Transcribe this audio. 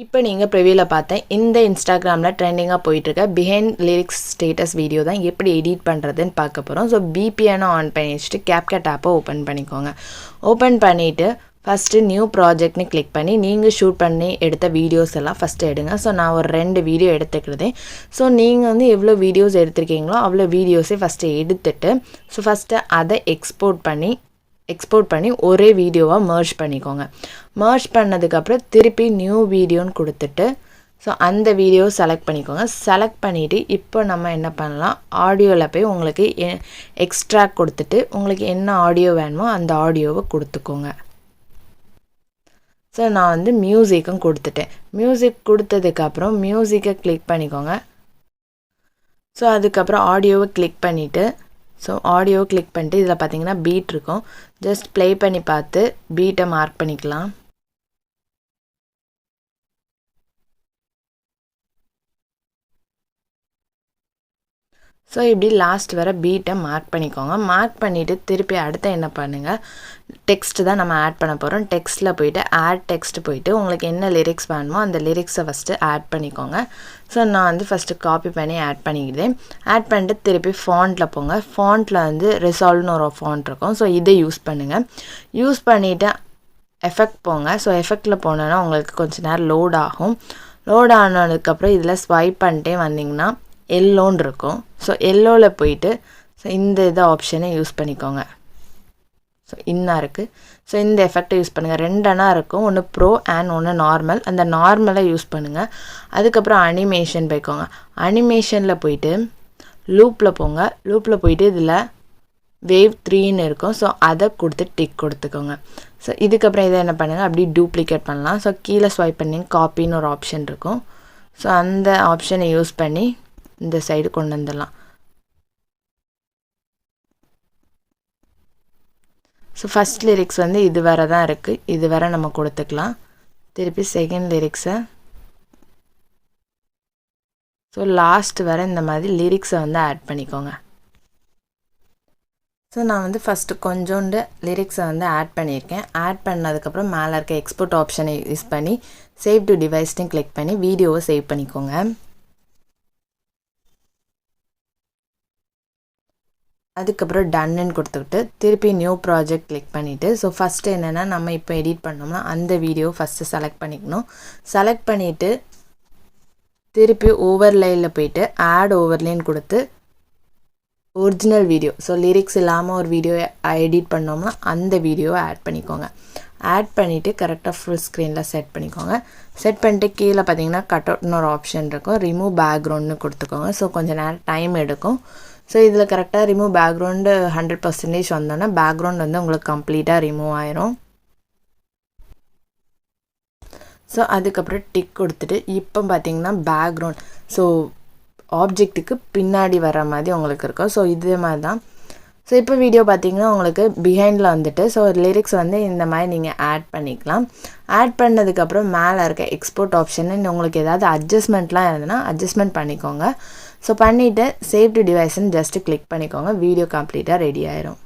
இப்போ நீங்கள் ப்ரிவியூவில் பார்த்தேன் இந்த இன்ஸ்டாகிராமில் ட்ரெண்டிங்காக போயிட்டுருக்க பிஹைண்ட் லிரிக்ஸ் ஸ்டேட்டஸ் வீடியோ தான் எப்படி எடிட் பண்ணுறதுன்னு பார்க்க போகிறோம். ஸோ பிபிஎனை ஆன் பண்ணி வச்சுட்டு கேப்கட் ஆப்பை ஓப்பன் பண்ணிக்கோங்க. ஓப்பன் பண்ணிவிட்டு ஃபஸ்ட்டு நியூ ப்ராஜெக்ட்னு கிளிக் பண்ணி நீங்கள் ஷூட் பண்ணி எடுத்த வீடியோஸ் எல்லாம் ஃபஸ்ட்டு எடுங்க. ஸோ நான் ஒரு 2 வீடியோ எடுத்துக்கிறதேன். ஸோ நீங்கள் எவ்வளோ வீடியோஸ் எடுத்திருக்கீங்களோ அவ்வளோ வீடியோஸே ஃபஸ்ட்டு எடுத்துட்டு ஸோ ஃபஸ்ட்டு அதை எக்ஸ்போர்ட் பண்ணி ஒரே வீடியோவாக மர்ஜ் பண்ணிக்கோங்க. மர்ஜ் பண்ணதுக்கப்புறம் திருப்பி நியூ வீடியோன்னு கொடுத்துட்டு ஸோ அந்த வீடியோ செலக்ட் பண்ணிக்கோங்க. செலக்ட் பண்ணிவிட்டு இப்போ நம்ம என்ன பண்ணலாம், ஆடியோவில் போய் உங்களுக்கு எக்ஸ்ட்ராக்ட் கொடுத்துட்டு உங்களுக்கு என்ன ஆடியோ வேணுமோ அந்த ஆடியோவை கொடுத்துக்கோங்க. ஸோ நான் மியூசிக்கும் கொடுத்துட்டேன். மியூசிக் கொடுத்ததுக்கப்புறம் மியூசிக்கை கிளிக் பண்ணிக்கோங்க. ஸோ அதுக்கப்புறம் ஆடியோவை கிளிக் பண்ணிவிட்டு ஸோ ஆடியோ கிளிக் பண்ணிட்டு இதில் பார்த்தீங்கன்னா பீட் இருக்கும். ஜஸ்ட் ப்ளே பண்ணி பார்த்து பீட்டை மார்க் பண்ணிக்கலாம். ஸோ இப்படி லாஸ்ட் வர பீட்டை மார்க் பண்ணிக்கோங்க. மார்க் பண்ணிவிட்டு திருப்பி அடுத்து என்ன பண்ணுங்கள், டெக்ஸ்ட்டு தான் நம்ம ஆட் பண்ண போகிறோம். டெக்ஸ்ட்டில் போய்ட்டு ஆட் டெக்ஸ்ட் போய்ட்டு உங்களுக்கு என்ன லிரிக்ஸ் வேணுமோ அந்த லிரிக்ஸை ஃபஸ்ட்டு ஆட் பண்ணிக்கோங்க. ஸோ நான் ஃபஸ்ட்டு காப்பி பண்ணி ஆட் பண்ணிக்கிட்டேன். ஆட் பண்ணிட்டு திருப்பி ஃபாண்ட்டில் போங்க. ஃபாண்ட்டில் ரிசால்வ்னு ஒரு ஃபாண்ட் இருக்கும். ஸோ இதை யூஸ் பண்ணுங்கள். யூஸ் பண்ணிவிட்டு எஃபெக்ட் போங்க. ஸோ எஃபெக்டில் போனோன்னா உங்களுக்கு கொஞ்சம் நேரம் லோட் ஆகும். லோட் ஆனதுக்கப்புறம் இதில் ஸ்வைப் பண்ணிட்டே வந்தீங்கன்னா எல்லோன்னு இருக்கும். ஸோ எல்லோவில் போயிட்டு ஸோ இந்த ஆப்ஷனை யூஸ் பண்ணிக்கோங்க. ஸோ இன்னும் இருக்குது. ஸோ இந்த எஃபெக்டை யூஸ் பண்ணுங்கள். 2 அணா இருக்கும், ஒன்று ப்ரோ அண்ட் ஒன்று நார்மல். அந்த நார்மலை யூஸ் பண்ணுங்கள். அதுக்கப்புறம் அனிமேஷன் போய்க்கோங்க. அனிமேஷனில் போயிட்டு லூப்பில் போங்க. லூப்பில் போயிட்டு இதில் வேவ் 3ன்னு இருக்கும். ஸோ அதை கொடுத்து டிக் கொடுத்துக்கோங்க. ஸோ இதுக்கப்புறம் இதை என்ன பண்ணுங்கள், அப்படி டூப்ளிகேட் பண்ணலாம். ஸோ கீழே ஸ்வைப் பண்ணி காப்பின்னு ஒரு ஆப்ஷன் இருக்கும். ஸோ அந்த ஆப்ஷனை யூஸ் பண்ணி இந்த சைடு கொண்டு வந்துடலாம். ஸோ ஃபஸ்ட் லிரிக்ஸ் இது வரை தான் இருக்குது. இது வரை நம்ம கொடுத்துக்கலாம். திருப்பி செகண்ட் லிரிக்ஸை ஸோ லாஸ்ட் வரை இந்த மாதிரி லிரிக்ஸை ஆட் பண்ணிக்கோங்க. ஸோ நான் ஃபஸ்ட்டு கொஞ்சோண்டு லிரிக்ஸை ஆட் பண்ணியிருக்கேன். ஆட் பண்ணதுக்கப்புறம் மேலே இருக்க எக்ஸ்போர்ட் ஆப்ஷனை யூஸ் பண்ணி சேவ் டு டிவைஸ்னு கிளிக் பண்ணி வீடியோவை சேவ் பண்ணிக்கோங்க. அதுக்கப்புறம் டன்னுன்னு கொடுத்துக்கிட்டு திருப்பி நியூ ப்ராஜெக்ட் கிளிக் பண்ணிவிட்டு ஸோ ஃபஸ்ட்டு என்னென்னா நம்ம இப்போ எடிட் பண்ணோம்னா அந்த வீடியோ ஃபஸ்ட்டு செலக்ட் பண்ணிக்கணும். செலக்ட் பண்ணிவிட்டு திருப்பி ஓவர்லேயில் போயிட்டு ஆட் ஓவர்லேன்னு கொடுத்து ஒரிஜினல் வீடியோ ஸோ லிரிக்ஸ் இல்லாமல் ஒரு வீடியோ எடிட் பண்ணோம்னா அந்த வீடியோவை ஆட் பண்ணிக்கோங்க. ஆட் பண்ணிவிட்டு கரெக்டாக ஃபுல் ஸ்க்ரீனில் செட் பண்ணிக்கோங்க. செட் பண்ணிட்டு கீழே பார்த்தீங்கன்னா கட் அவுட்னு ஒரு ஆப்ஷன் இருக்கும். ரிமூவ் பேக்ரவுண்ட்னு கொடுத்துக்கோங்க. ஸோ கொஞ்சம் நேரம் டைம் எடுக்கும். ஸோ இதில் கரெக்டாக ரிமூவ் பேக்ரவுண்டு 100% வந்தோன்னா பேக்ரவுண்ட் உங்களுக்கு கம்ப்ளீட்டாக ரிமூவ் ஆயிரும். ஸோ அதுக்கப்புறம் டிக் கொடுத்துட்டு இப்போ பார்த்தீங்கன்னா பேக்ரவுண்ட் ஸோ ஆப்ஜெக்ட்டுக்கு பின்னாடி வர மாதிரி உங்களுக்கு இருக்கும். ஸோ இதே மாதிரி தான். ஸோ இப்போ வீடியோ பார்த்தீங்கன்னா உங்களுக்கு பிஹைண்டில் ஸோ லிரிக்ஸ் இந்த மாதிரி நீங்கள் ஆட் பண்ணிக்கலாம். ஆட் பண்ணதுக்கப்புறம் மேலே இருக்க எக்ஸ்போர்ட் ஆப்ஷன் உங்களுக்கு ஏதாவது அட்ஜஸ்ட்மெண்ட்லாம் இருந்ததுன்னா அட்ஜஸ்ட்மெண்ட் பண்ணிக்கோங்க. ஸோ பண்ணிவிட்டு சேவ் டு டிவைஸ்ன்னு ஜஸ்ட்டு கிளிக் பண்ணிக்கோங்க. வீடியோ கம்ப்ளீட்டாக ரெடி ஆயிரும்.